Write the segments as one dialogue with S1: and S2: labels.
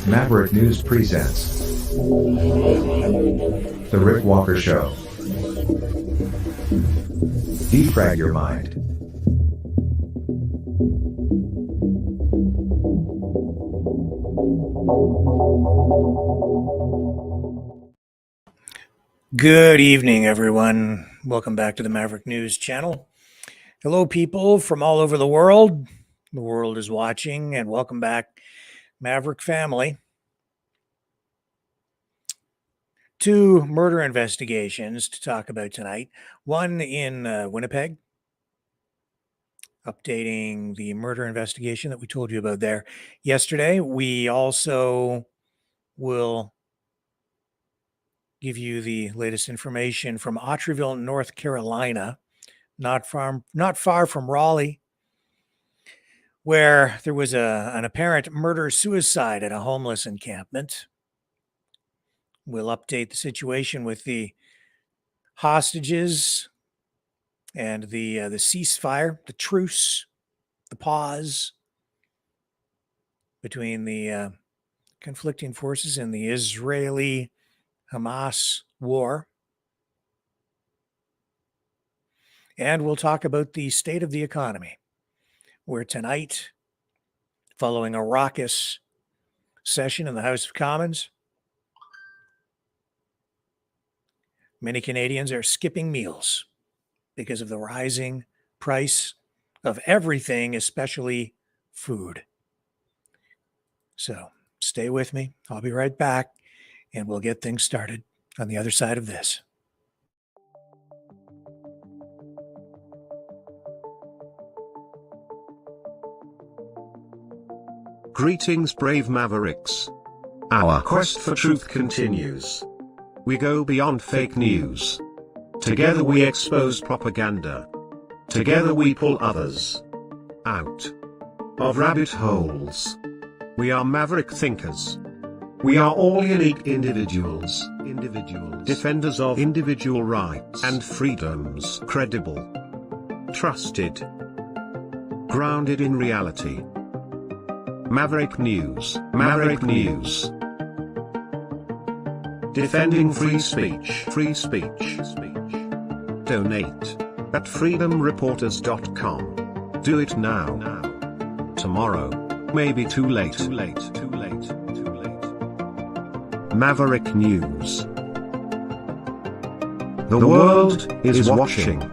S1: Maverick News presents The Rick Walker Show. Defrag your mind.
S2: Good evening, everyone. Welcome back to the Maverick News channel. Hello, people from all over the world. The world is watching, and welcome back, Maverick family. Two murder investigations to talk about tonight. One in Winnipeg, updating the murder investigation that we told you about there yesterday. We also will give you the latest information from Autryville, North Carolina, not far from Raleigh, where there was an apparent murder-suicide at a homeless encampment. We'll update the situation with the hostages and the ceasefire, the truce, the pause between the conflicting forces in the Israeli-Hamas war. And we'll talk about the state of the economy, where tonight, following a raucous session in the House of Commons, many Canadians are skipping meals because of the rising price of everything, especially food. So stay with me. I'll be right back, and we'll get things started on the other side of this.
S3: Greetings, brave Mavericks. Our quest for truth continues. We go beyond fake news. Together we expose propaganda. Together we pull others out of rabbit holes. We are maverick thinkers. We are all unique individuals, defenders of individual rights and freedoms, credible, trusted, grounded in reality. Maverick News, Maverick News. Defending free speech, free speech. Donate at freedomreporters.com. Do it now. Tomorrow may be too late. Maverick News. The world is watching.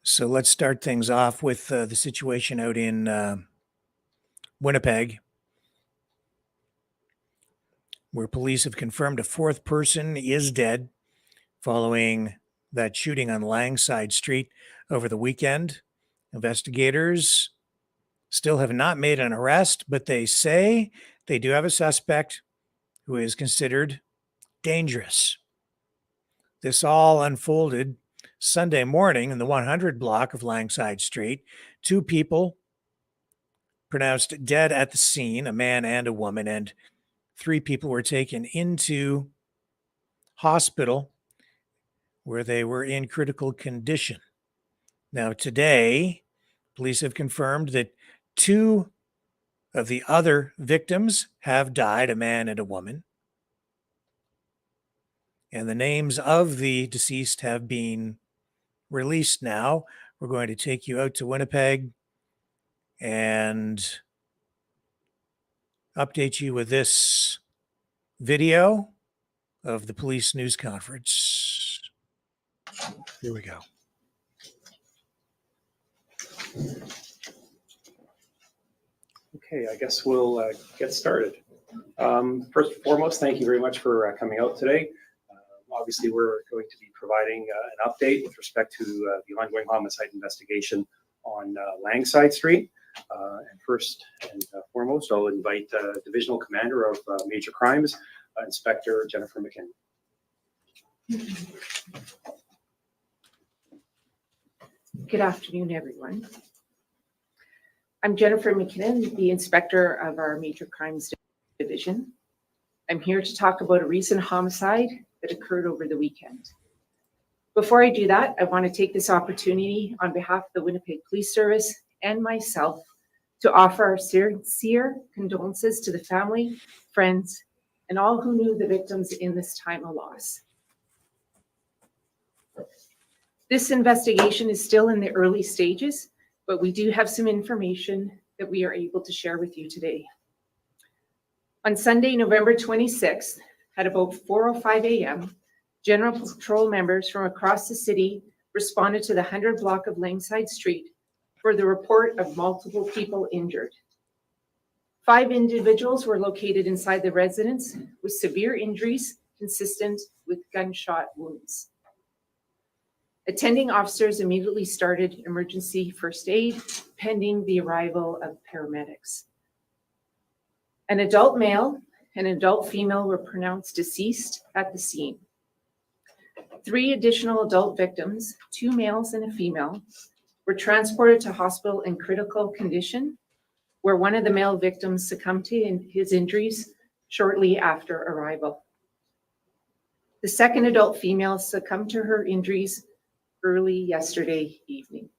S2: So let's start things off with the situation out in Winnipeg, where police have confirmed a fourth person is dead following that shooting on Langside Street over the weekend. Investigators still have not made an arrest, but they say they do have a suspect who is considered dangerous. This all unfolded Sunday morning in the 100 block of Langside Street. Two people pronounced dead at the scene, a man and a woman, and three people were taken into hospital where they were in critical condition. Now, today, police have confirmed that two of the other victims have died, a man and a woman. And the names of the deceased have been released now. We're going to take you out to Winnipeg and update you with this video of the police news conference. Here we go.
S4: Okay, I guess we'll get started. First and foremost, thank you very much for coming out today. Obviously, we're going to be providing an update with respect to the ongoing homicide investigation on Langside Street. And first and foremost, I'll invite Divisional Commander of Major Crimes, Inspector Jennifer McKinnon.
S5: Good afternoon, everyone. I'm Jennifer McKinnon, the Inspector of our Major Crimes Division. I'm here to talk about a recent homicide that occurred over the weekend. Before I do that, I want to take this opportunity on behalf of the Winnipeg Police Service and myself to offer our sincere condolences to the family, friends, and all who knew the victims in this time of loss. This investigation is still in the early stages, but we do have some information that we are able to share with you today. On Sunday, November 26th, at about 4:05 a.m., General Patrol members from across the city responded to the 100 block of Langside Street for the report of multiple people injured. 5 individuals were located inside the residence with severe injuries consistent with gunshot wounds. Attending officers immediately started emergency first aid pending the arrival of paramedics. An adult male and an adult female were pronounced deceased at the scene. 3 additional adult victims, 2 males and a female, were transported to hospital in critical condition, where one of the male victims succumbed to his injuries shortly after arrival. The second adult female succumbed to her injuries early yesterday evening.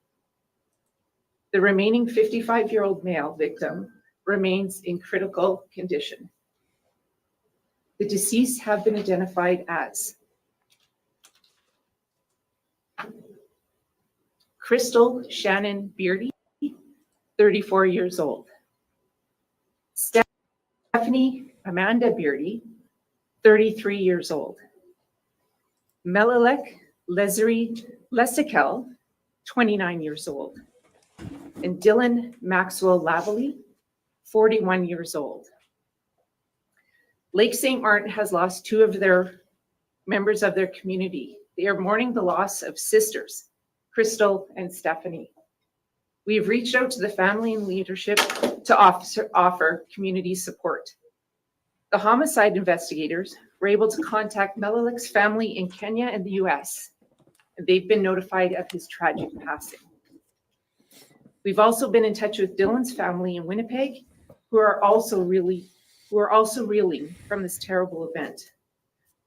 S5: The remaining 55-year-old male victim remains in critical condition. The deceased have been identified as Crystal Shannon Beardy, 34 years old. Stephanie Amanda Beardy, 33 years old. Melalek Leslie Lesikel, 29 years old. And Dylan Maxwell Lavely, 41 years old. Lake St. Martin has lost 2 of their members of their community. They are mourning the loss of sisters, Crystal and Stephanie. We have reached out to the family and leadership to offer community support. The homicide investigators were able to contact Melalek's family in Kenya and the US, and they've been notified of his tragic passing. We've also been in touch with Dylan's family in Winnipeg, who are also reeling from this terrible event.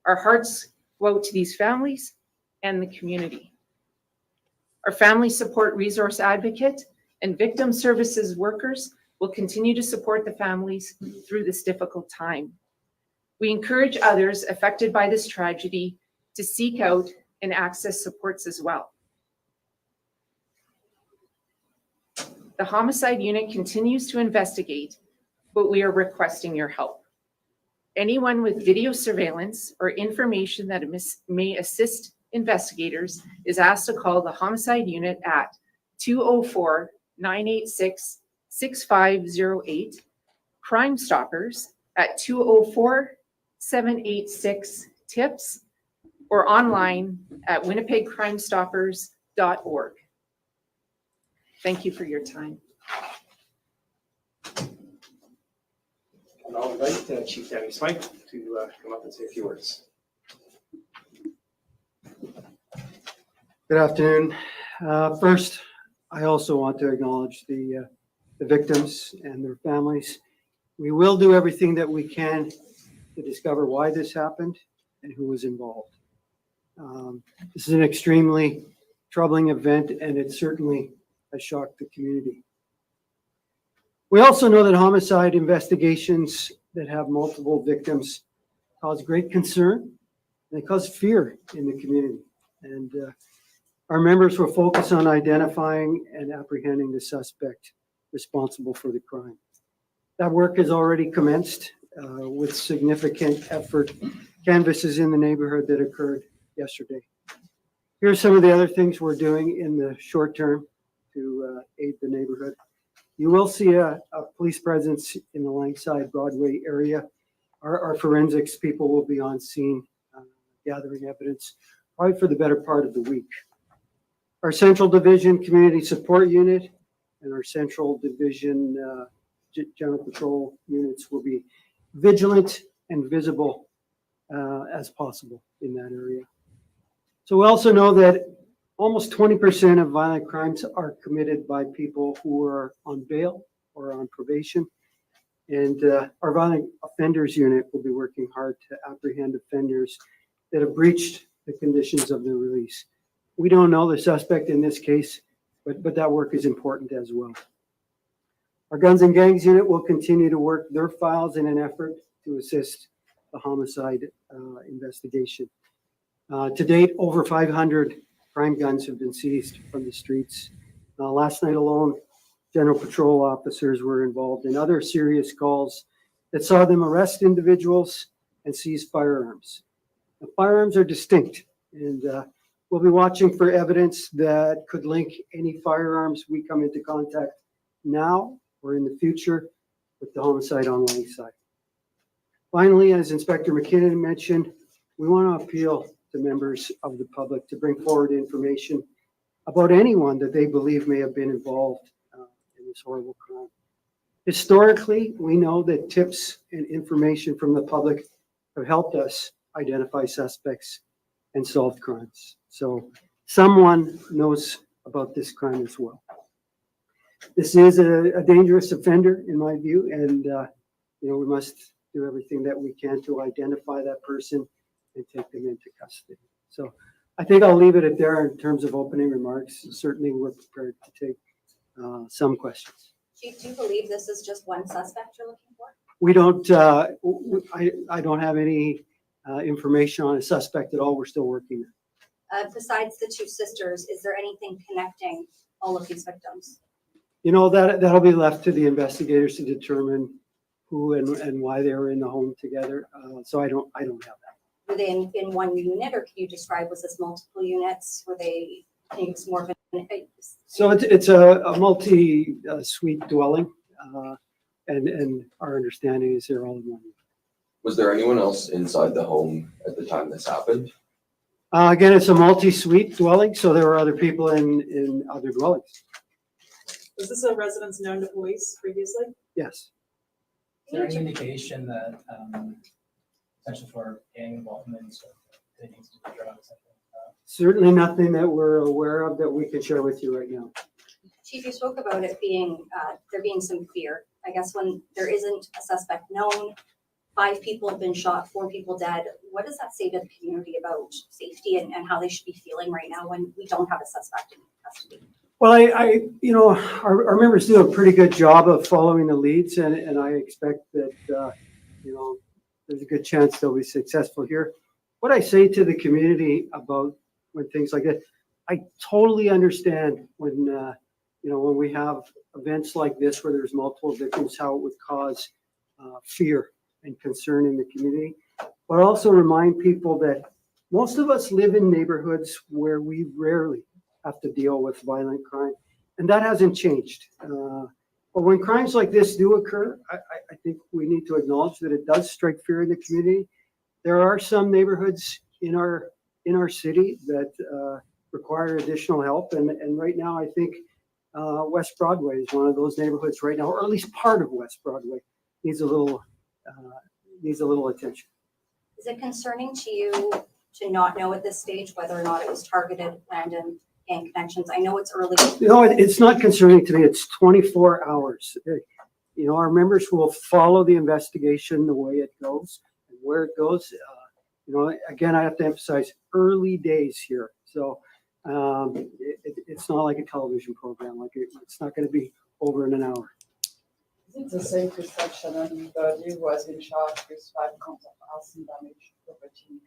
S5: Our hearts go out to these families and the community. Our family support resource advocate and victim services workers will continue to support the families through this difficult time. We encourage others affected by this tragedy to seek out and access supports as well. The homicide unit continues to investigate, but we are requesting your help. Anyone with video surveillance or information that may assist investigators is asked to call the homicide unit at 204-986-6508, Crime Stoppers at 204-786-TIPS, or online at winnipegcrimestoppers.org. Thank you for your time.
S4: And I'll invite Chief Danny Smythe to come up and say a few words.
S6: Good afternoon. First, I also want to acknowledge the victims and their families. We will do everything that we can to discover why this happened and who was involved. This is an extremely troubling event, and it certainly has shocked the community. We also know that homicide investigations that have multiple victims cause great concern, and they cause fear in the community. And our members will focus on identifying and apprehending the suspect responsible for the crime. That work has already commenced with significant effort, canvasses in the neighborhood that occurred yesterday. Here's some of the other things we're doing in the short term to aid the neighborhood. You will see a police presence in the Langside Broadway area. Our forensics people will be on scene gathering evidence probably for the better part of the week. Our Central Division Community Support Unit and our Central Division General Patrol units will be vigilant and visible as possible in that area. So we also know that almost 20% of violent crimes are committed by people who are on bail or on probation. And our violent offenders unit will be working hard to apprehend offenders that have breached the conditions of their release. We don't know the suspect in this case, but that work is important as well. Our Guns and Gangs unit will continue to work their files in an effort to assist the homicide investigation. To date, over 500 crime guns have been seized from the streets. Last night alone, General Patrol officers were involved in other serious calls that saw them arrest individuals and seize firearms. The firearms are distinct, and we'll be watching for evidence that could link any firearms we come into contact now or in the future with the homicide on Langside. Finally, as Inspector McKinnon mentioned, we want to appeal to members of the public to bring forward information about anyone that they believe may have been involved in this horrible crime. Historically, we know that tips and information from the public have helped us identify suspects and solve crimes. So someone knows about this crime as well. This is a dangerous offender in my view, and we must do everything that we can to identify that person and take them into custody. So I think I'll leave it at there in terms of opening remarks. Certainly we're prepared to take some questions.
S7: Do you believe this is just one suspect you're looking for?
S6: We don't, I don't have any information on a suspect at all. We're still working.
S7: Besides the two sisters, is there anything connecting all of these victims?
S6: That'll be left to the investigators to determine who and why they were in the home together. So I don't have that.
S7: Were they in one unit, or can you describe, was this multiple units? Were they, I think it's more of
S6: So it's a multi-suite dwelling, and our understanding is they're all in one unit.
S8: Was there anyone else inside the home at the time this happened?
S6: Again, it's a multi-suite dwelling, so there were other people in other dwellings.
S9: Was this a residence known to police previously?
S6: Yes.
S10: Is there any indication that potential for gang involvement or anything to do with drugs?
S6: Certainly nothing that we're aware of that we can share with you right now.
S7: Chief, you spoke about it being, there being some fear. I guess when there isn't a suspect known, 5 people have been shot, 4 people dead. What does that say to the community about safety and how they should be feeling right now when we don't have a suspect in custody?
S6: Well, our members do a pretty good job of following the leads, and I expect that, there's a good chance they'll be successful here. What I say to the community about when things like that, I totally understand when we have events like this where there's multiple victims, how it would cause fear and concern in the community, but also remind people that most of us live in neighborhoods where we rarely have to deal with violent crime, and that hasn't changed. But when crimes like this do occur, I think we need to acknowledge that it does strike fear in the community. There are some neighborhoods in our city that require additional help, and right now I think West Broadway is one of those neighborhoods right now, or at least part of West Broadway needs a little attention.
S7: Is it concerning to you to not know at this stage whether or not it was targeted random gang connections? I know it's early.
S6: It's not concerning to me. It's 24 hours. Our members will follow the investigation the way it goes and where it goes. Again, I have to emphasize early days here. So it's not like a television program. It's not going to be over in an hour.
S9: Is it the same Crystal Shannon body who has been charged with 5 counts of arson damage to property in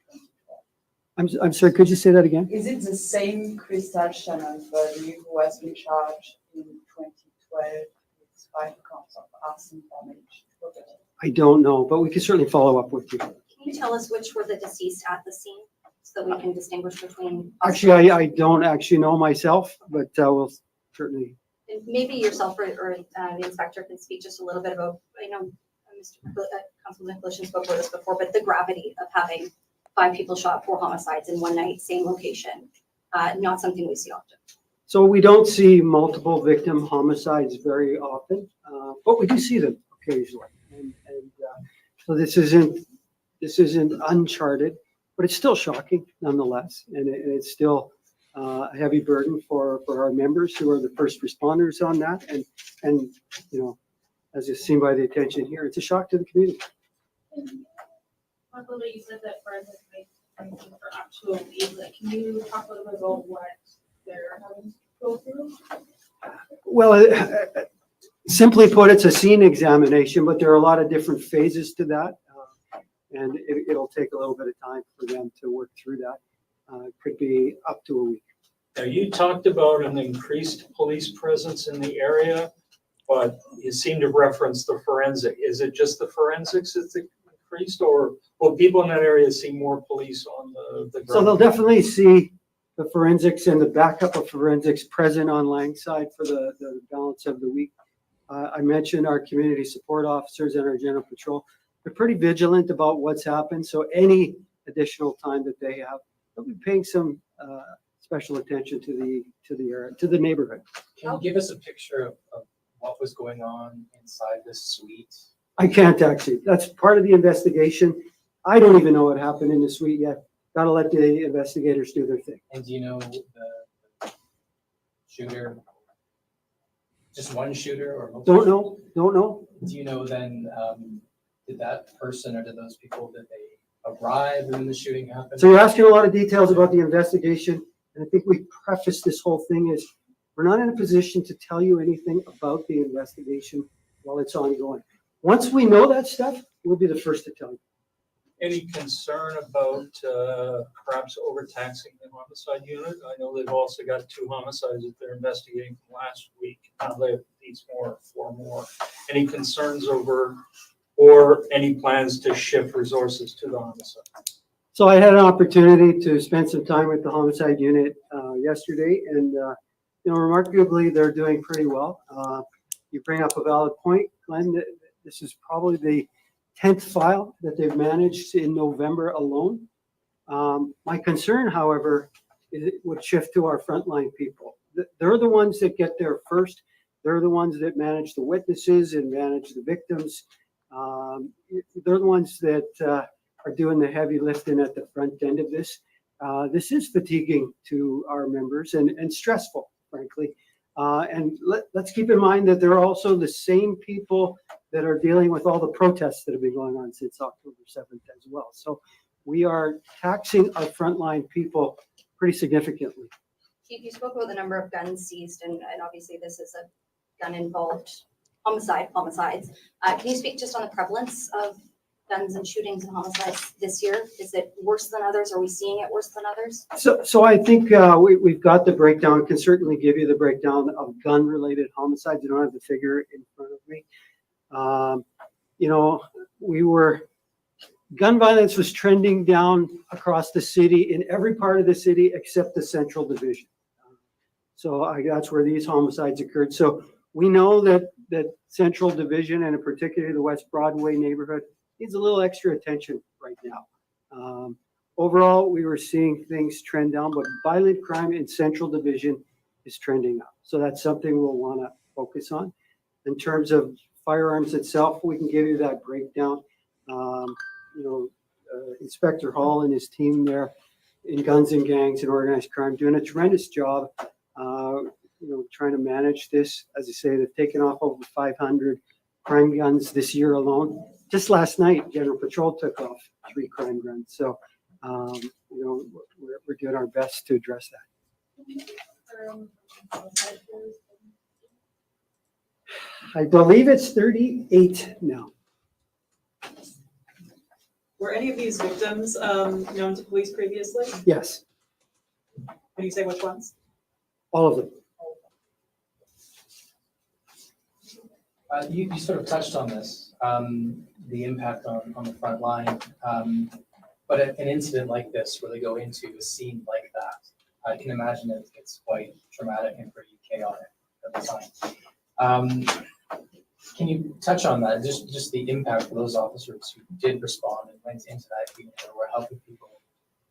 S9: 2012?
S6: I'm sorry, could you say that again?
S9: Is it the same Crystal Shannon body who has been charged in 2012 with 5 counts of arson damage to property?
S6: I don't know, but we can certainly follow up with you.
S7: Can you tell us which were the deceased at the scene so that we can distinguish between?
S6: Actually, I don't actually know myself, but we'll certainly.
S7: And maybe yourself or the inspector can speak just a little bit about, I know Councilman Nicholas spoke about this before, but the gravity of having 5 people shot, 4 homicides in one night, same location, not something we see often.
S6: So we don't see multiple victim homicides very often, but we do see them occasionally. And so this isn't uncharted, but it's still shocking nonetheless. And it's still a heavy burden for our members who are the first responders on that. And as is seen by the attention here, it's a shock to the community.
S11: You said that forensic
S9: for actual leave, like, can you talk a little bit about what they're having to go through?
S6: Well, simply put, it's a scene examination, but there are a lot of different phases to that. And it'll take a little bit of time for them to work through that. It could be up to a week.
S11: Now, you talked about an increased police presence in the area, but you seem to reference the forensic. Is it just the forensics that's increased, or will people in that area see more police on the ground?
S6: So they'll definitely see the forensics and the backup of forensics present on Langside for the balance of the week. I mentioned our community support officers and our general patrol. They're pretty vigilant about what's happened. So any additional time that they have, they'll be paying some special attention to the area, to the neighborhood.
S10: Can you give us a picture of what was going on inside this suite?
S6: I can't actually. That's part of the investigation. I don't even know what happened in the suite yet. Gotta let the investigators do their thing.
S10: And do you know the shooter? Just one shooter or multiple?
S6: Don't know.
S10: Do you know then, did that person or did those people, did they arrive when the shooting happened?
S6: So you're asking a lot of details about the investigation. And I think we prefaced this whole thing is we're not in a position to tell you anything about the investigation while it's ongoing. Once we know that stuff, we'll be the first to tell you.
S11: Any concern about perhaps overtaxing the homicide unit? I know they've also got 2 homicides that they're investigating from last week. Now they have 4 more. Any concerns over, or any plans to shift resources to the homicide?
S6: So I had an opportunity to spend some time with the homicide unit yesterday, and remarkably, they're doing pretty well. You bring up a valid point, Glenn. This is probably the 10th file that they've managed in November alone. My concern, however, is it would shift to our frontline people. They're the ones that get there first. They're the ones that manage the witnesses and manage the victims. They're the ones that are doing the heavy lifting at the front end of this. This is fatiguing to our members and stressful, frankly. And let's keep in mind that they're also the same people that are dealing with all the protests that have been going on since October 7th as well. So we are taxing our frontline people pretty significantly.
S7: Chief, you spoke about the number of guns seized, and obviously this is a gun-involved homicides. Can you speak just on the prevalence of guns and shootings and homicides this year? Is it worse than others? Are we seeing it worse than others?
S6: So I think we've got the breakdown. I can certainly give you the breakdown of gun-related homicides. I don't have the figure in front of me. Gun violence was trending down across the city in every part of the city except the Central Division. That's where these homicides occurred. So we know that Central Division, and in particular the West Broadway neighborhood, needs a little extra attention right now. Overall, we were seeing things trend down, but violent crime in Central Division is trending up. So that's something we'll want to focus on. In terms of firearms itself, we can give you that breakdown. Inspector Hall and his team there in guns and gangs and organized crime doing a tremendous job, trying to manage this. As I say, they've taken off over 500 crime guns this year alone. Just last night, General Patrol took off 3 crime guns. So, we're doing our best to address that. I believe it's 38 now.
S12: Were any of these victims known to police previously?
S6: Yes,
S12: Can you say which ones?
S6: all of them.
S10: You sort of touched on this, the impact on the front line. But an incident like this, where they go into a scene like that, I can imagine it's quite traumatic and pretty chaotic at the time. Can you touch on that? Just the impact for those officers who did respond and went into that unit or were helping people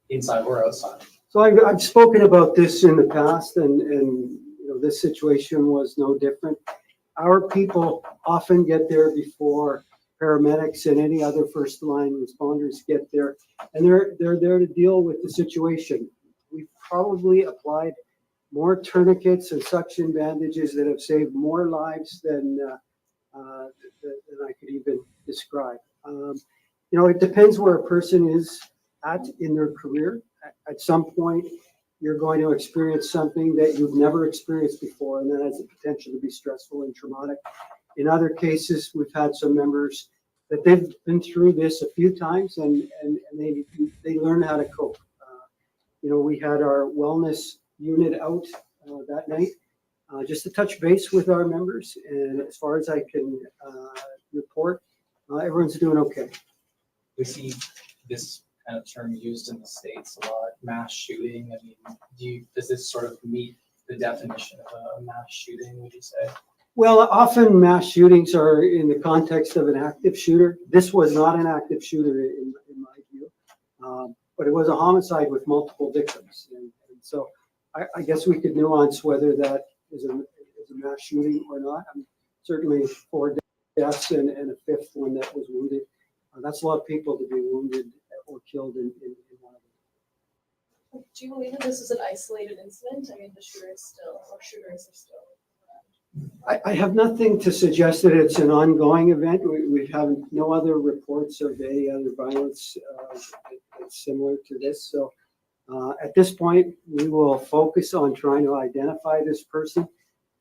S10: inside or outside?
S6: So I've spoken about this in the past, and this situation was no different. Our people often get there before paramedics and any other first line responders get there, and they're there to deal with the situation. We've probably applied more tourniquets and suction bandages that have saved more lives than I could even describe. It depends where a person is at in their career. At some point, you're going to experience something that you've never experienced before, and that has the potential to be stressful and traumatic. In other cases, we've had some members that they've been through this a few times, and they learn how to cope. We had our wellness unit out that night, just to touch base with our members. And as far as I can report, everyone's doing okay.
S10: We see this kind of term used in the States a lot, mass shooting. I mean, does this sort of meet the definition of a mass shooting, would you say?
S6: Well, often mass shootings are in the context of an active shooter. This was not an active shooter in my view, but it was a homicide with multiple victims. And so I guess we could nuance whether that is a mass shooting or not. I mean, certainly 4 deaths and a fifth one that was wounded. That's a lot of people to be wounded or killed in one of them.
S12: Do you believe that this is an isolated incident? I mean, the shooters are still around.
S6: I have nothing to suggest that it's an ongoing event. We have no other reports of any other violence that's similar to this. So at this point, we will focus on trying to identify this person.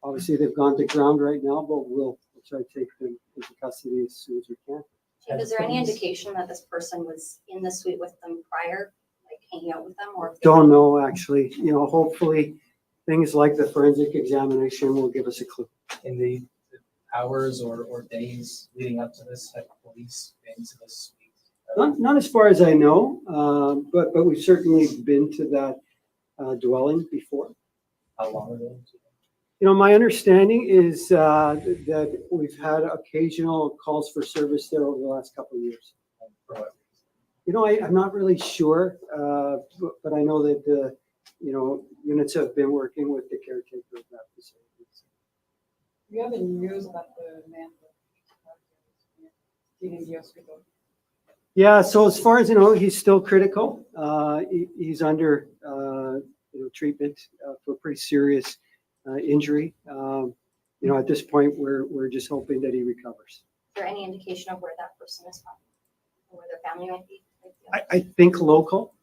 S6: Obviously, they've gone to ground right now, but we'll try to take them into custody as soon as we can.
S7: Chief, is there any indication that this person was in the suite with them prior, like hanging out with them, or? If they
S6: Don't know, actually. Hopefully things like the forensic examination will give us a clue.
S10: In the hours or days leading up to this, have police been to this suite?
S6: Not as far as I know, but we've certainly been to that dwelling before.
S10: How long ago?
S6: My understanding is that we've had occasional calls for service there over the last couple of years.
S10: For what reason?
S6: I'm not really sure, but I know that units have been working with the caretaker of that facility.
S9: Do you have any news about the man in the hospital?
S6: Yeah, so as far as he's still critical. He's under treatment for a pretty serious injury. At this point, we're just hoping that he recovers.
S7: Is there any indication of where that person is from, or where their family might be?
S6: I think local.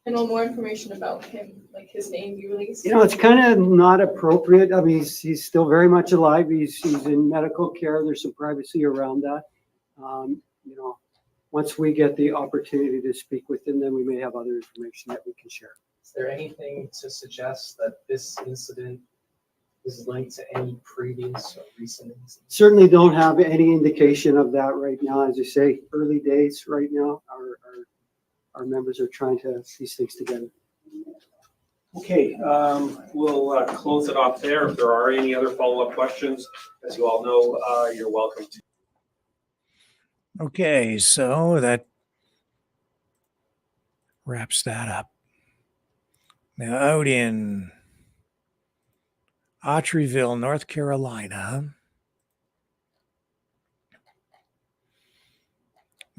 S12: And all more information about him, like his name be released?
S6: It's kind of not appropriate. I mean, he's still very much alive. He's in medical care. There's some privacy around that. Once we get the opportunity to speak with him, then we may have other information that we can share.
S10: Is there anything to suggest that this incident is linked to any previous or recent incidents?
S6: Certainly don't have any indication of that right now. As I say, early days right now. Our members are trying to piece things together.
S4: Okay, we'll close it off there. If there are any other follow-up questions, as you all know, you're welcome to.
S2: Okay, so that wraps that up. Now, out in Autryville, North Carolina,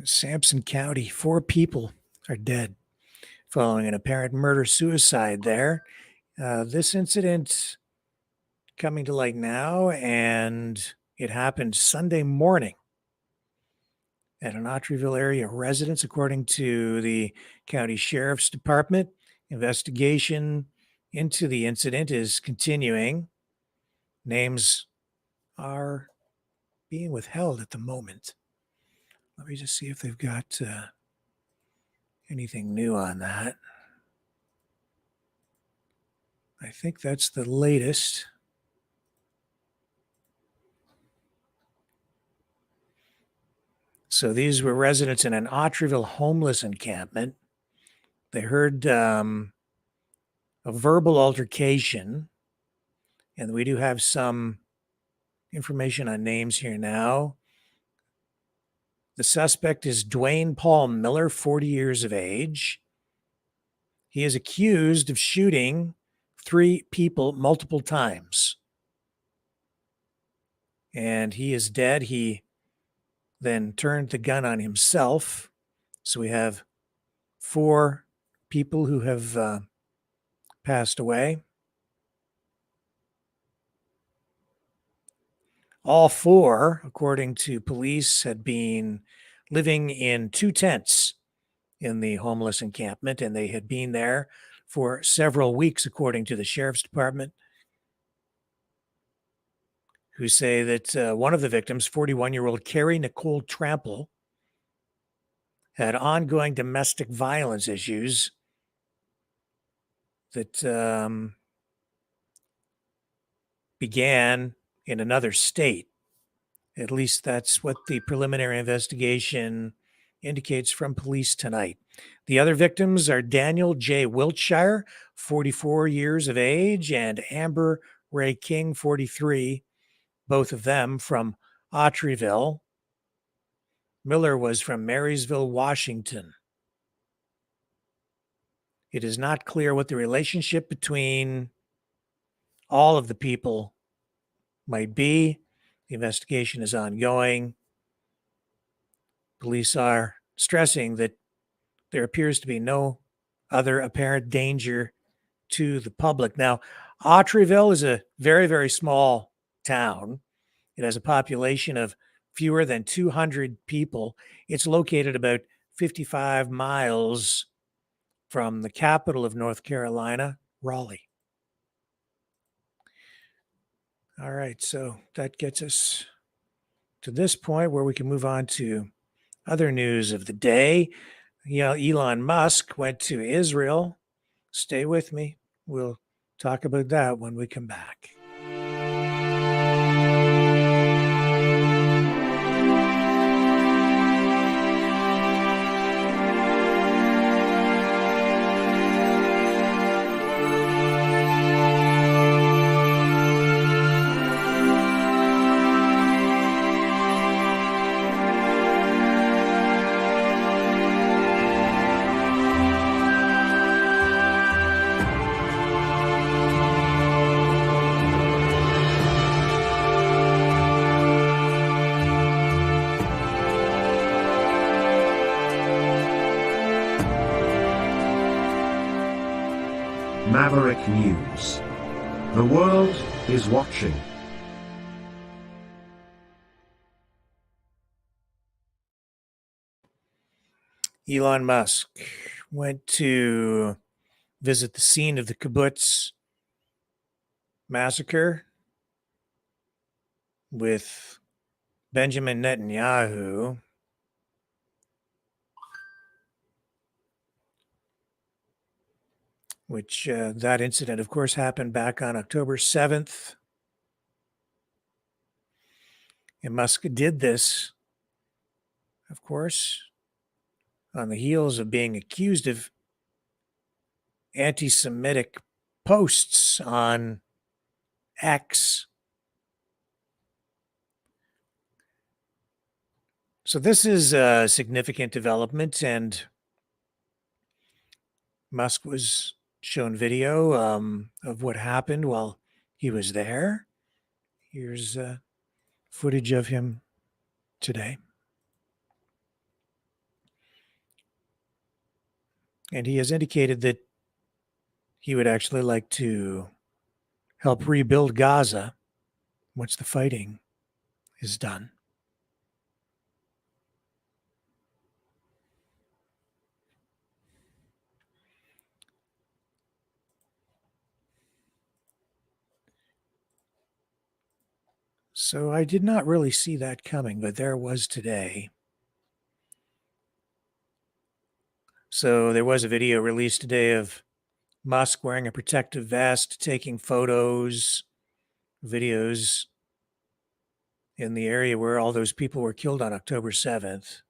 S2: Sampson County, 4 people are dead following an apparent murder-suicide there. This incident coming to light now, and it happened Sunday morning at an Autryville area residence, according to the county sheriff's department. Investigation into the incident is continuing. Names are being withheld at the moment. Let me just see if they've got anything new on that. I think that's the latest. So these were residents in an Autryville homeless encampment. They heard a verbal altercation, and we do have some information on names here now. The suspect is Dwayne Paul Miller, 40 years of age. He is accused of shooting 3 people multiple times. And he is dead. He then turned the gun on himself. So we have 4 people who have passed away. All 4, according to police, had been living in 2 tents in the homeless encampment, and they had been there for several weeks, according to the sheriff's department, who say that one of the victims, 41-year-old Carrie Nicole Trample, had ongoing domestic violence issues that began in another state. At least that's what the preliminary investigation indicates from police tonight. The other victims are Daniel J. Wiltshire, 44 years of age, and Amber Ray King, 43, both of them from Autryville. Miller was from Marysville, Washington. It is not clear what the relationship between all of the people might be. The investigation is ongoing. Police are stressing that there appears to be no other apparent danger to the public. Now, Autryville is a very, very small town. It has a population of fewer than 200 people. It's located about 55 miles from the capital of North Carolina, Raleigh. All right, so that gets us to this point where we can move on to other news of the day. Elon Musk went to Israel. Stay with me. We'll talk about that when we come back.
S3: Maverick News. The world is watching.
S2: Elon Musk went to visit the scene of the kibbutz massacre with Benjamin Netanyahu. Which that incident, of course, happened back on October 7th. And Musk did this, of course, on the heels of being accused of anti-Semitic posts on X. So this is a significant development, and Musk was shown video of what happened while he was there. Here's footage of him today. And he has indicated that he would actually like to help rebuild Gaza once the fighting is done. So I did not really see that coming, but there was today. So there was a video released today of Musk wearing a protective vest, taking photos, videos in the area where all those people were killed on October 7th.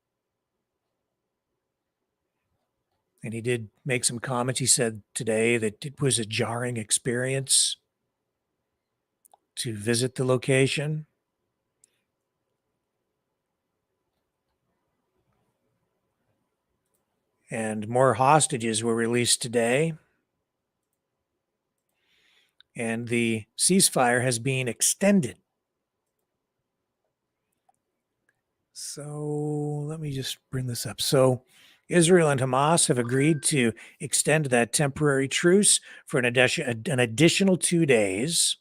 S2: And he did make some comments. He said today that it was a jarring experience to visit the location. And more hostages were released today. And the ceasefire has been extended. So let me just bring this up. So Israel and Hamas have agreed to extend that temporary truce for an additional 2 days.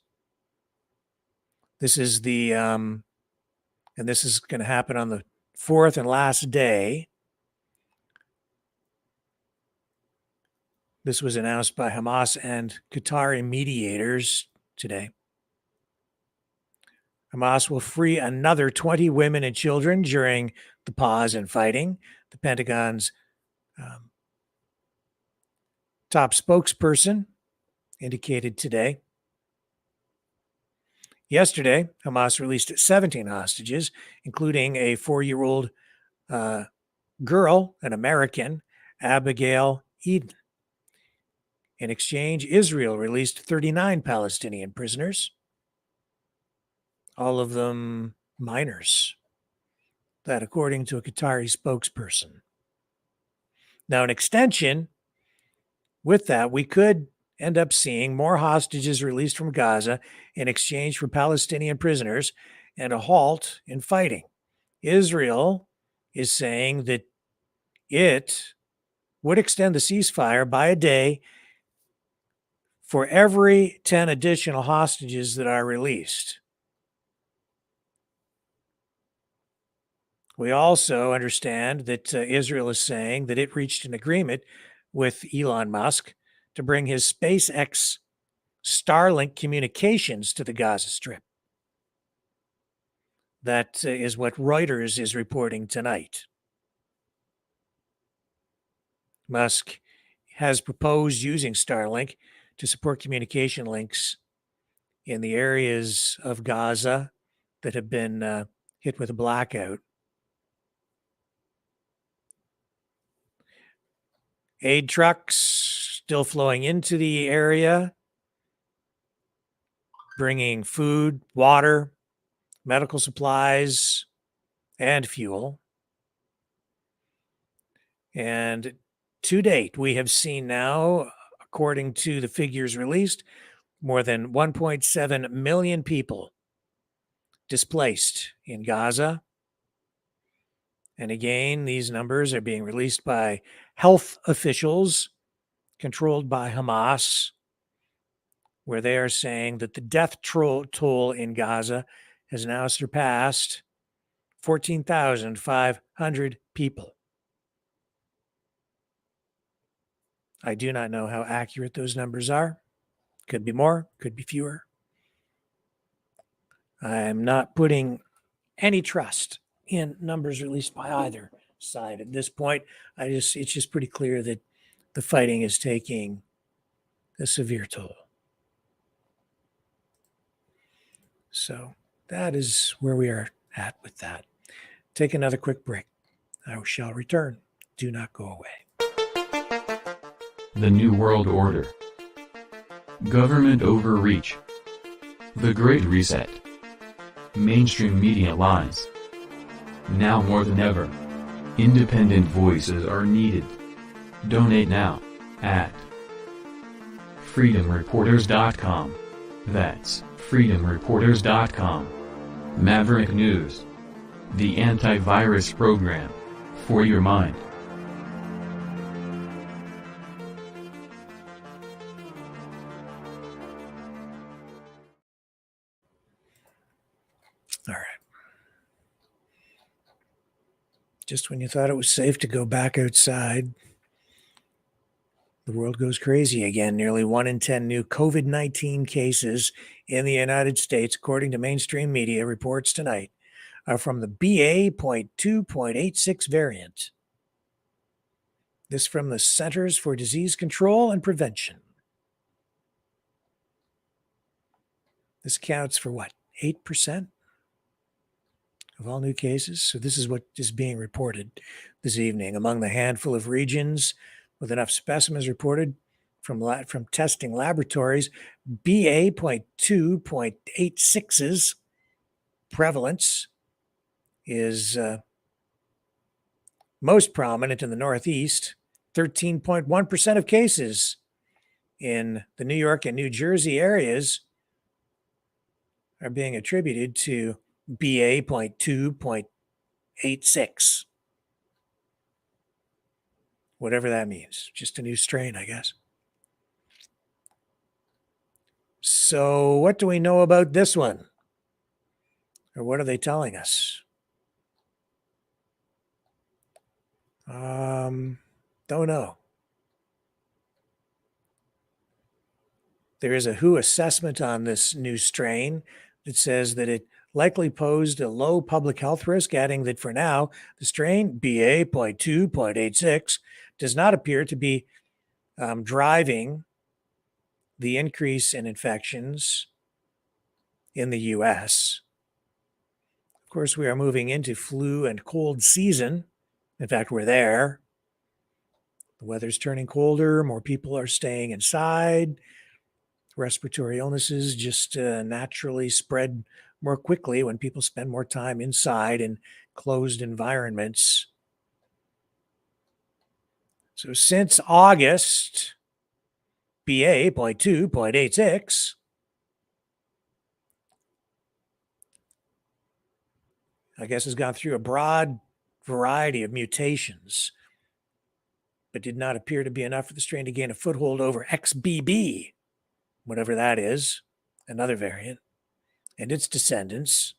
S2: This is the, and this is going to happen on the fourth and last day. This was announced by Hamas and Qatari mediators today. Hamas will free another 20 women and children during the pause in fighting. The Pentagon's top spokesperson indicated today. Yesterday, Hamas released 17 hostages, including a 4-year-old girl, an American, Abigail Eden. In exchange, Israel released 39 Palestinian prisoners, all of them minors. That, according to a Qatari spokesperson. Now, an extension with that, we could end up seeing more hostages released from Gaza in exchange for Palestinian prisoners and a halt in fighting. Israel is saying that it would extend the ceasefire by a day for every 10 additional hostages that are released. We also understand that Israel is saying that it reached an agreement with Elon Musk to bring his SpaceX Starlink communications to the Gaza Strip. That is what Reuters is reporting tonight. Musk has proposed using Starlink to support communication links in the areas of Gaza that have been hit with a blackout. Aid trucks still flowing into the area, bringing food, water, medical supplies, and fuel. And to date, we have seen now, according to the figures released, more than 1.7 million people displaced in Gaza. And again, these numbers are being released by health officials controlled by Hamas, where they are saying that the death toll in Gaza has now surpassed 14,500 people. I do not know how accurate those numbers are. Could be more, could be fewer. I'm not putting any trust in numbers released by either side at this point. It's just pretty clear that the fighting is taking a severe toll. So that is where we are at with that. Take another quick break. I shall return. Do not go away.
S13: The New World Order. Government overreach. The Great Reset. Mainstream media lies. Now more than ever, independent voices are needed. Donate now at freedomreporters.com. That's freedomreporters.com. Maverick News. The antivirus program for your mind.
S2: All right. Just when you thought it was safe to go back outside, the world goes crazy again. Nearly 1 in 10 new COVID-19 cases in the United States, according to mainstream media reports tonight, are from the BA.2.86 variant. This from the Centers for Disease Control and Prevention. This counts for what, 8% of all new cases? So this is what is being reported this evening. Among the handful of regions with enough specimens reported from testing laboratories, BA.2.86's prevalence is most prominent in the Northeast. 13.1% of cases in the New York and New Jersey areas are being attributed to BA.2.86. Whatever that means. Just a new strain, I guess. So what do we know about this one? Or what are they telling us? Don't know. There is a WHO assessment on this new strain that says that it likely posed a low public health risk, adding that for now, the strain BA.2.86 does not appear to be driving the increase in infections in the US. Of course, we are moving into flu and cold season. In fact, we're there. The weather's turning colder, more people are staying inside. Respiratory illnesses just naturally spread more quickly when people spend more time inside in closed environments. So since August, BA.2.86 I guess has gone through a broad variety of mutations, but did not appear to be enough for the strain to gain a foothold over XBB, whatever that is, another variant, and its descendants.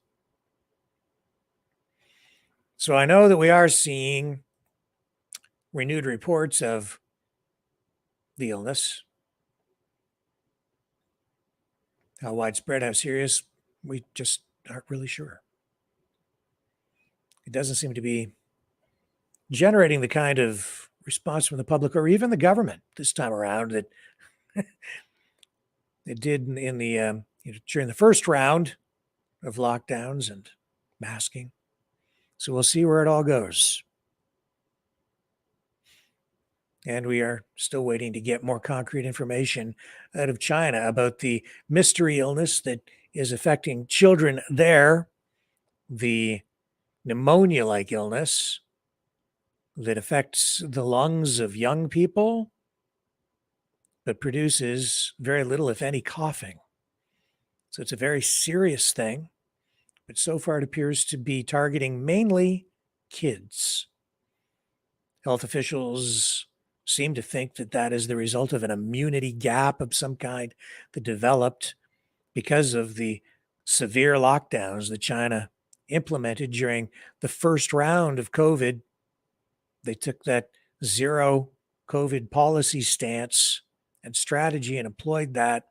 S2: So I know that we are seeing renewed reports of the illness. How widespread, how serious, we just aren't really sure. It doesn't seem to be generating the kind of response from the public or even the government this time around that it did in the during the first round of lockdowns and masking. So we'll see where it all goes. And we are still waiting to get more concrete information out of China about the mystery illness that is affecting children there, the pneumonia-like illness that affects the lungs of young people, but produces very little, if any, coughing. So it's a very serious thing, but so far it appears to be targeting mainly kids. Health officials seem to think that that is the result of an immunity gap of some kind that developed because of the severe lockdowns that China implemented during the first round of COVID. They took that zero COVID policy stance and strategy and employed that,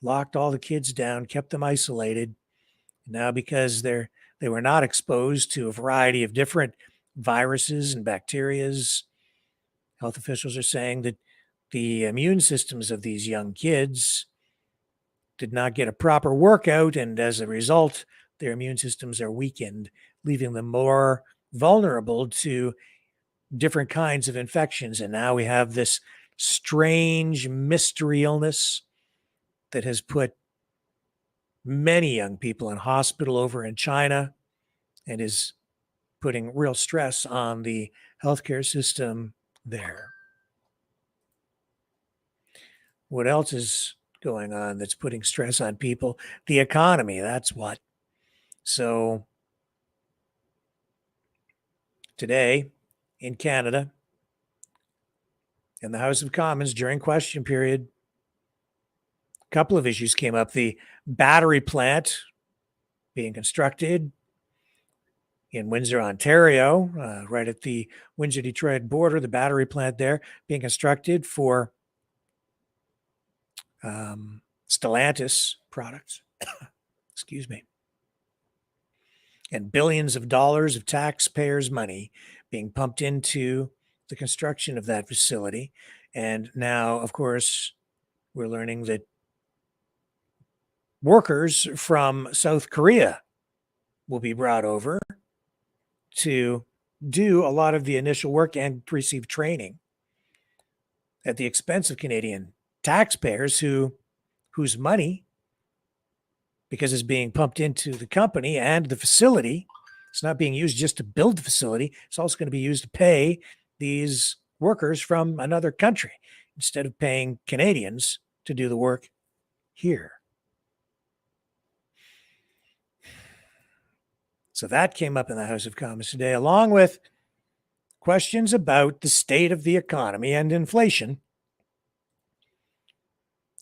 S2: locked all the kids down, kept them isolated. Now, because they were not exposed to a variety of different viruses and bacterias, health officials are saying that the immune systems of these young kids did not get a proper workout, and as a result, their immune systems are weakened, leaving them more vulnerable to different kinds of infections. And now we have this strange mystery illness that has put many young people in hospital over in China and is putting real stress on the healthcare system there. What else is going on that's putting stress on people? The economy, that's what. So today in Canada, in the House of Commons during question period, a couple of issues came up. The battery plant being constructed in Windsor, Ontario, right at the Windsor-Detroit border, the battery plant there being constructed for Stellantis products. Excuse me. And billions of dollars of taxpayers' money being pumped into the construction of that facility. And now, of course, we're learning that workers from South Korea will be brought over to do a lot of the initial work and receive training at the expense of Canadian taxpayers whose money, because it's being pumped into the company and the facility, it's not being used just to build the facility. It's also going to be used to pay these workers from another country instead of paying Canadians to do the work here. So that came up in the House of Commons today, along with questions about the state of the economy and inflation.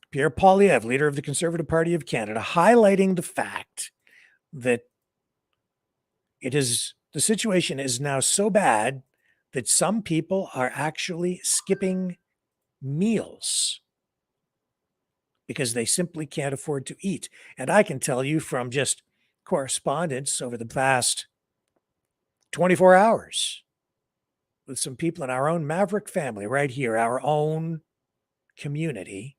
S2: Pierre Poilievre, leader of the Conservative Party of Canada, highlighting the fact that the situation is now so bad that some people are actually skipping meals because they simply can't afford to eat. And I can tell you from just correspondence over the past 24 hours with some people in our own Maverick family right here, our own community.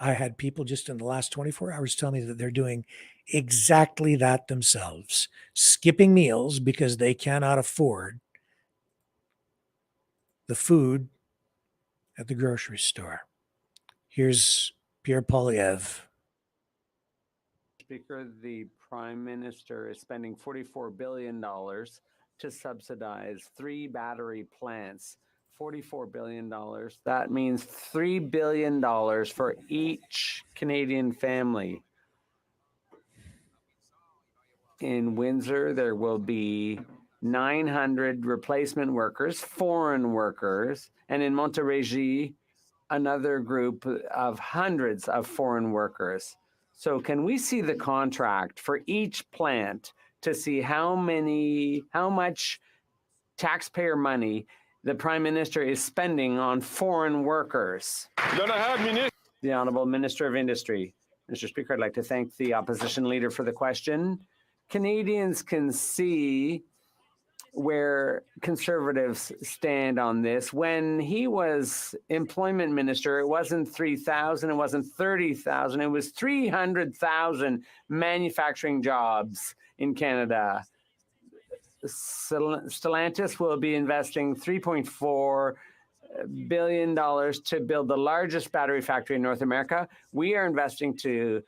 S2: I had people just in the last 24 hours tell me that they're doing exactly that themselves, skipping meals because they cannot afford the food at the grocery store. Here's Pierre Polyev.
S14: Speaker, the Prime Minister is spending $44 billion to subsidize 3 battery plants. $44 billion. That means $3 billion for each Canadian family. In Windsor, there will be 900 replacement workers, foreign workers, and in Montérégie, another group of hundreds of foreign workers. So can we see the contract for each plant to see how much taxpayer money the Prime Minister is spending on foreign workers? The Honourable Minister of Industry. Mr. Speaker, I'd like to thank the opposition leader for the question. Canadians can see where Conservatives stand on this. When he was employment minister, it wasn't 3,000, it wasn't 30,000, it was 300,000 manufacturing jobs in Canada. Stellantis will be investing $3.4 billion to build the largest battery factory in North America. We are investing to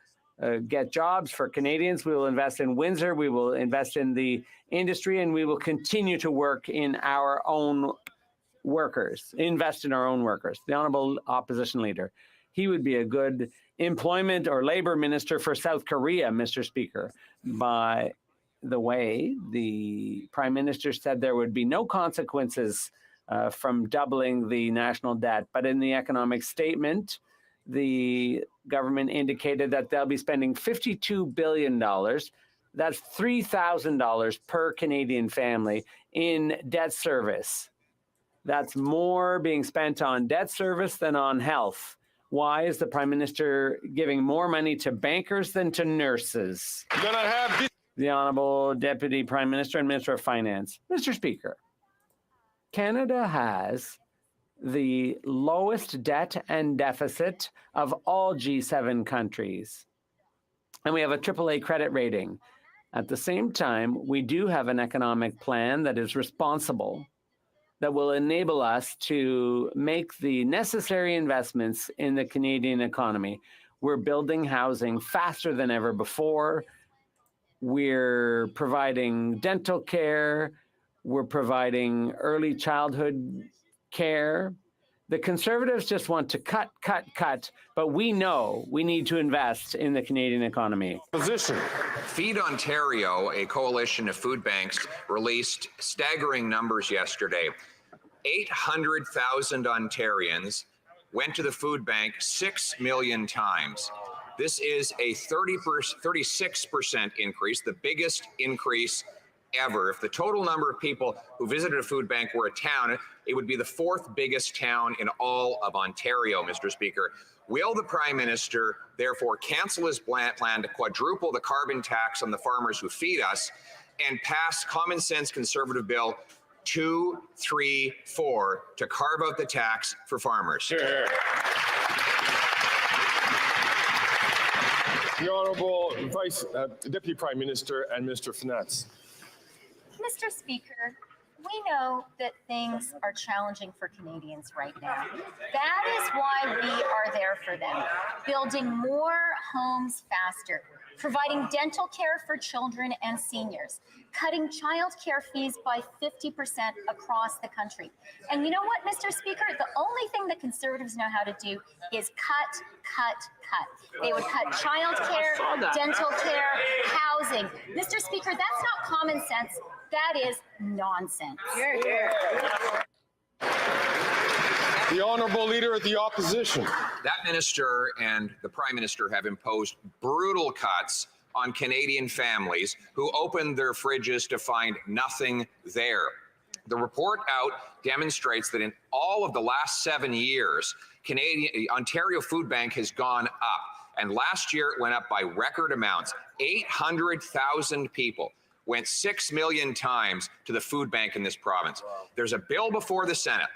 S14: get jobs for Canadians. We will invest in Windsor. We will invest in the industry, and we will continue to work in our own workers, invest in our own workers. The Honourable Opposition Leader. He would be a good employment or labor minister for South Korea, Mr. Speaker. By the way, the Prime Minister said there would be no consequences from doubling the national debt. But in the economic statement, the government indicated that they'll be spending $52 billion. That's $3,000 per Canadian family in debt service. That's more being spent on debt service than on health. Why is the Prime Minister giving more money to bankers than to nurses? The Honourable Deputy Prime Minister and Minister of Finance. Mr. Speaker, Canada has the lowest debt and deficit of all G7 countries. And we have a AAA credit rating. At the same time, we do have an economic plan that is responsible, that will enable us to make the necessary investments in the Canadian economy. We're building housing faster than ever before. We're providing dental care. We're providing early childhood care. The Conservatives just want to cut, but we know we need to invest in the Canadian economy.
S15: Feed Ontario, a coalition of food banks, released staggering numbers yesterday. 800,000 Ontarians went to the food bank 6 million times. This is a 36% increase, the biggest increase ever. If the total number of people who visited a food bank were a town, it would be the 4th biggest town in all of Ontario, Mr. Speaker. Will the Prime Minister therefore cancel his plan to quadruple the carbon tax on the farmers who feed us and pass common sense Conservative Bill 234 to carve out the tax for farmers?
S16: Sure. The Honourable Deputy Prime Minister and Minister of Finance.
S17: Mr. Speaker, we know that things are challenging for Canadians right now. That is why we are there for them, building more homes faster, providing dental care for children and seniors, cutting child care fees by 50% across the country. And you know what, Mr. Speaker? The only thing that Conservatives know how to do is cut. They would cut child care, dental care, housing. Mr. Speaker, that's not common sense. That is nonsense.
S16: The Honourable Leader of the Opposition.
S15: That minister and the Prime Minister have imposed brutal cuts on Canadian families who opened their fridges to find nothing there. The report out demonstrates that in all of the last 7 years, Ontario Food Bank has gone up. And last year it went up by record amounts. 800,000 people went 6 million times to the food bank in this province. There's a bill before the Senate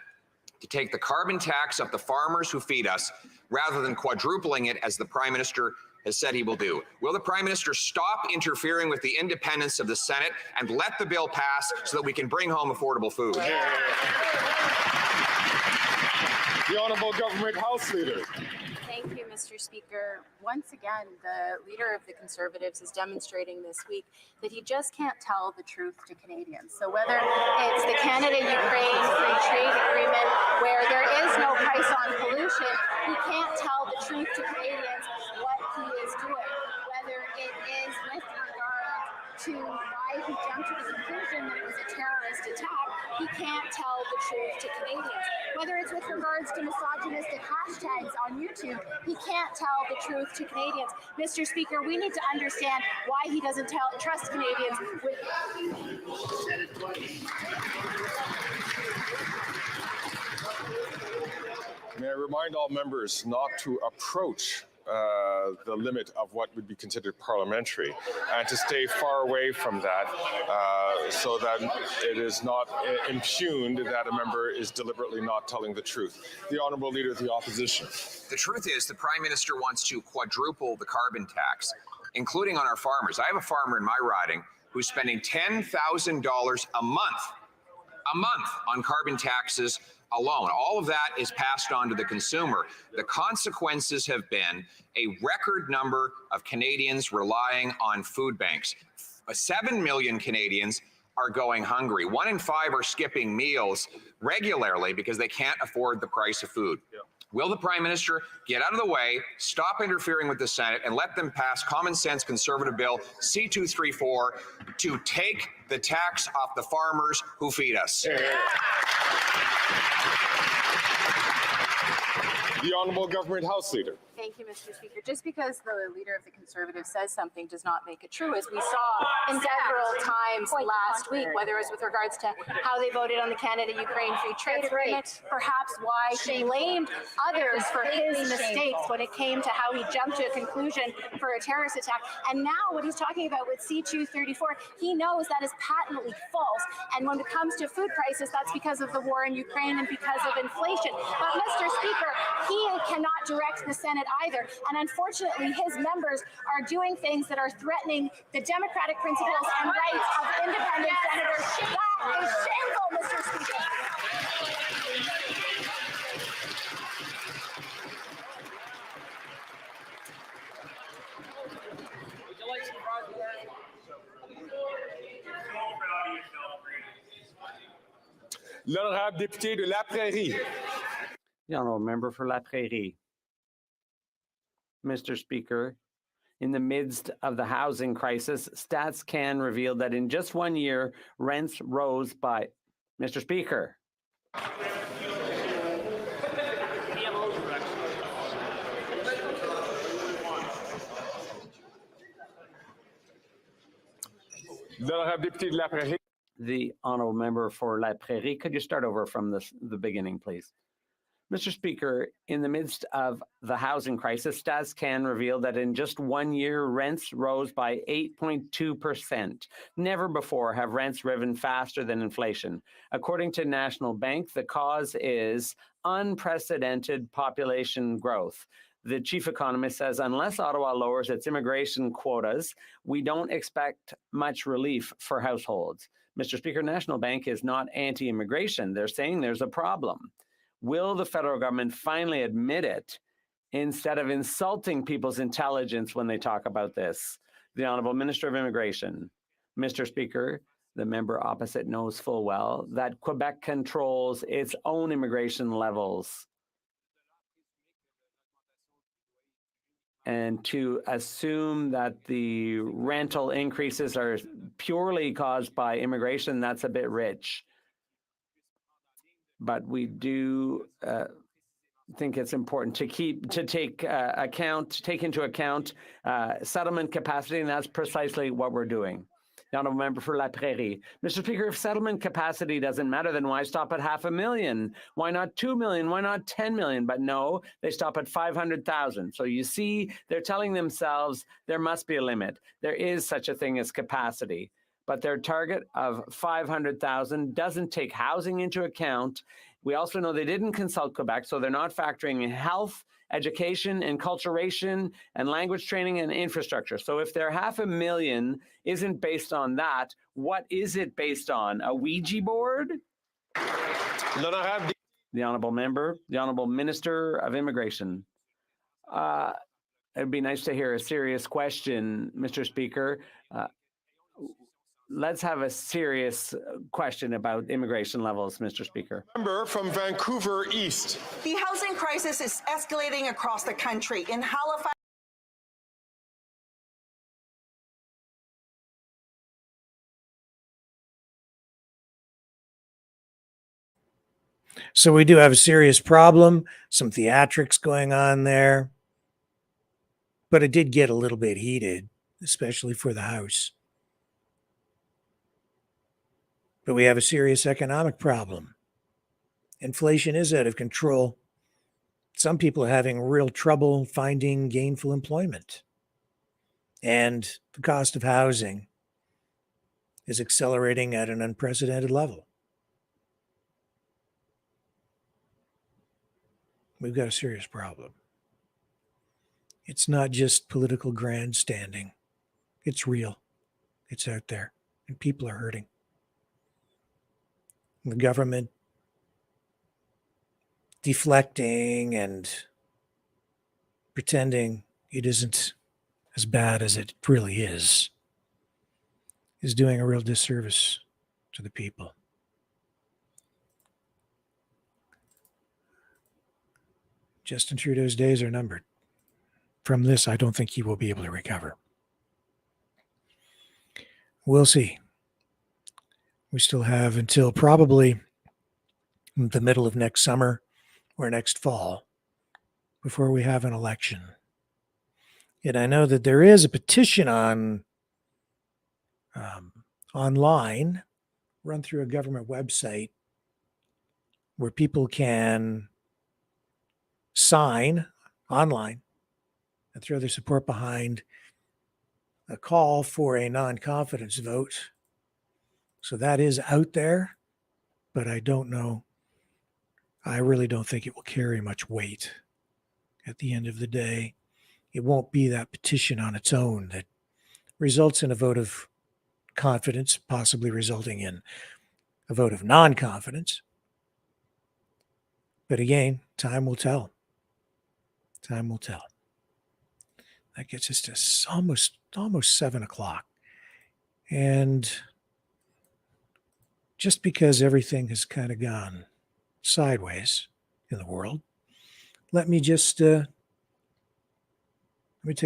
S15: to take the carbon tax off the farmers who feed us rather than quadrupling it as the Prime Minister has said he will do. Will the Prime Minister stop interfering with the independence of the Senate and let the bill pass so that we can bring home affordable food?
S16: The Honourable Government House Leader.
S18: Thank you, Mr. Speaker. Once again, the Leader of the Conservatives is demonstrating this week that he just can't tell the truth to Canadians. So whether it's the Canada-Ukraine Free Trade Agreement, where there is no price on pollution, he can't tell the truth to Canadians what he is doing. Whether it is with regard to why he jumped to the conclusion that it was a terrorist attack, he can't tell the truth to Canadians. Whether it's with regards to misogynistic hashtags on YouTube, he can't tell the truth to Canadians. Mr. Speaker, we need to understand why he doesn't trust Canadians with...
S16: May I remind all members not to approach the limit of what would be considered parliamentary and to stay far away from that so that it is not impugned that a member is deliberately not telling the truth. The Honourable Leader of the Opposition.
S15: The truth is the Prime Minister wants to quadruple the carbon tax, including on our farmers. I have a farmer in my riding who's spending $10,000 a month on carbon taxes alone. All of that is passed on to the consumer. The consequences have been a record number of Canadians relying on food banks. 7 million Canadians are going hungry. 1 in 5 are skipping meals regularly because they can't afford the price of food. Will the Prime Minister get out of the way, stop interfering with the Senate, and let them pass common sense Conservative Bill C-234 to take the tax off the farmers who feed us?
S16: The Honourable Government House Leader.
S18: Thank you, Mr. Speaker. Just because the Leader of the Conservatives says something does not make it true, as we saw several times last week, whether it was with regards to how they voted on the Canada-Ukraine Free Trade Agreement, perhaps why he blamed others for his mistakes when it came to how he jumped to a conclusion for a terrorist attack. And now what he's talking about with C-234, he knows that is patently false. And when it comes to food prices, that's because of the war in Ukraine and because of inflation. But Mr. Speaker, he cannot direct the Senate either. And unfortunately, his members are doing things that are threatening the democratic principles and rights of independent senators. That is shameful, Mr. Speaker.
S16: L'honorable député de La Prairie.
S14: The honourable member for La Prairie. Mr. Speaker, in the midst of the housing crisis, Stats Can revealed that in just 1 year, rents rose by... Mr. Speaker.
S16: L'honorable député de La Prairie.
S14: The honourable member for La Prairie. Could you start over from the beginning, please? Mr. Speaker, in the midst of the housing crisis, Stats Can revealed that in just 1 year, rents rose by 8.2%. Never before have rents risen faster than inflation. According to National Bank, the cause is unprecedented population growth. The chief economist says unless Ottawa lowers its immigration quotas, we don't expect much relief for households. Mr. Speaker, National Bank is not anti-immigration. They're saying there's a problem. Will the federal government finally admit it instead of insulting people's intelligence when they talk about this? The Honourable Minister of Immigration. Mr. Speaker, the member opposite knows full well that Quebec controls its own immigration levels. And to assume that the rental increases are purely caused by immigration, that's a bit rich. But we do think it's important to take into account settlement capacity, and that's precisely what we're doing. The Honourable Member for La Prairie. Mr. Speaker, if settlement capacity doesn't matter, then why stop at 500,000? Why not 2 million? Why not 10 million? But no, they stop at 500,000. So you see, they're telling themselves there must be a limit. There is such a thing as capacity. But their target of 500,000 doesn't take housing into account. We also know they didn't consult Quebec, so they're not factoring in health, education, enculturation, and language training and infrastructure. So if their 500,000 isn't based on that, what is it based on? A Ouija board? The Honourable Member, the Honourable Minister of Immigration. It'd be nice to hear a serious question, Mr. Speaker. Let's have a serious question about immigration levels, Mr. Speaker.
S19: Member from Vancouver East.
S20: The housing crisis is escalating across the country. In Halifax,
S2: So we do have a serious problem, some theatrics going on there. But it did get a little bit heated, especially for the House. But we have a serious economic problem. Inflation is out of control. Some people are having real trouble finding gainful employment. And the cost of housing is accelerating at an unprecedented level. We've got a serious problem. It's not just political grandstanding. It's real. It's out there. And people are hurting. The government deflecting and pretending it isn't as bad as it really is doing a real disservice to the people. Justin Trudeau's days are numbered. From this, I don't think he will be able to recover. We'll see. We still have until probably the middle of next summer or next fall before we have an election. Yet I know that there is a petition on online, run through a government website, where people can sign online and throw their support behind a call for a non-confidence vote. So that is out there, but I don't know. I really don't think it will carry much weight at the end of the day. It won't be that petition on its own that results in a vote of confidence, possibly resulting in a vote of non-confidence. But again, time will tell. Time will tell. That gets us to almost 7 o'clock. And just because everything has kind of gone sideways in the world, let me take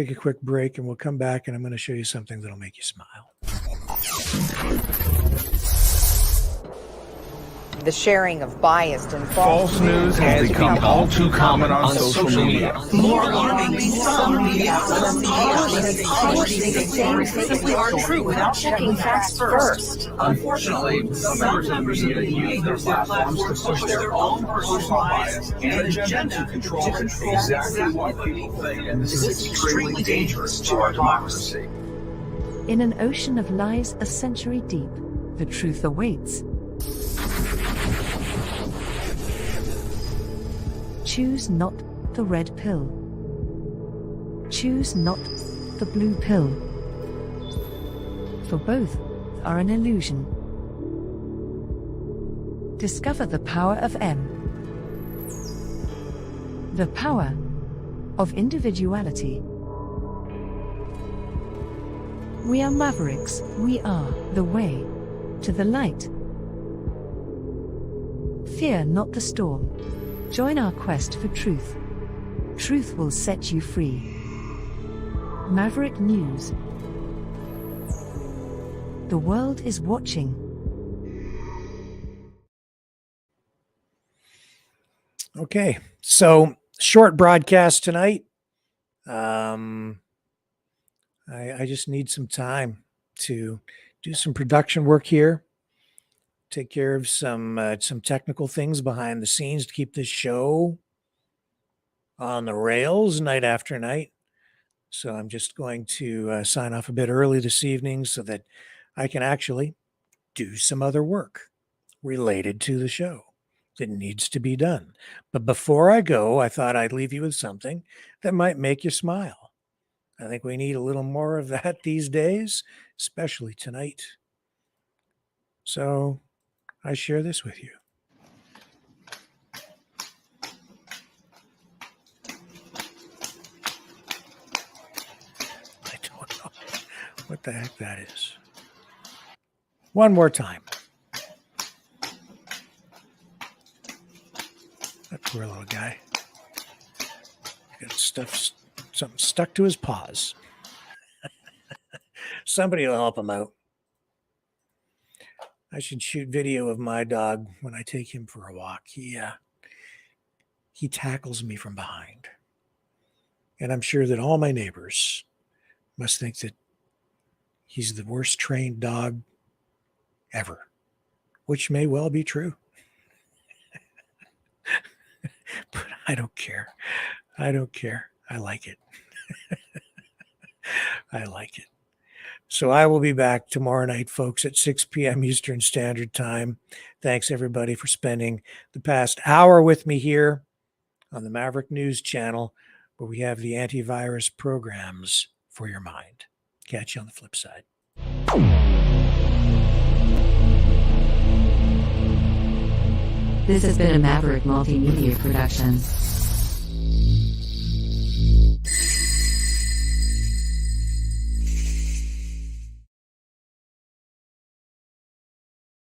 S2: a quick break and we'll come back and I'm going to show you something that'll make you smile.
S21: The sharing of biased and
S22: false news has become all too common on social media.
S20: more alarming, some media publishing things that simply aren't true without checking facts first.
S22: Unfortunately, some members of the media use their platforms to push their own personal bias and agenda to control exactly what people think, and this is extremely dangerous to our democracy.
S23: In an ocean of lies a century deep, the truth awaits. Choose not the red pill. Choose not the blue pill. For both are an illusion. Discover the power of M. The power of individuality. We are Mavericks. We are the way to the light. Fear not the storm. Join our quest for truth. Truth will set you free. Maverick News. The world is watching.
S2: Okay, so short broadcast tonight. I just need some time to do some production work here, take care of some technical things behind the scenes to keep this show on the rails night after night. So I'm just going to sign off a bit early this evening so that I can actually do some other work related to the show that needs to be done. But before I go, I thought I'd leave you with something that might make you smile. I think we need a little more of that these days, especially tonight. So I share this with you. I don't know what the heck that is. One more time. That poor little guy. Got something stuck to his paws. Somebody will help him out. I should shoot video of my dog when I take him for a walk. He tackles me from behind. And I'm sure that all my neighbors must think that he's the worst trained dog ever, which may well be true. But I don't care. I don't care. I like it. I like it. So I will be back tomorrow night, folks, at 6 p.m. Eastern Standard Time. Thanks, everybody, for spending the past hour with me here on the Maverick News Channel, where we have the antivirus programs for your mind. Catch you on the flip side.
S23: This has been a Maverick Multimedia production.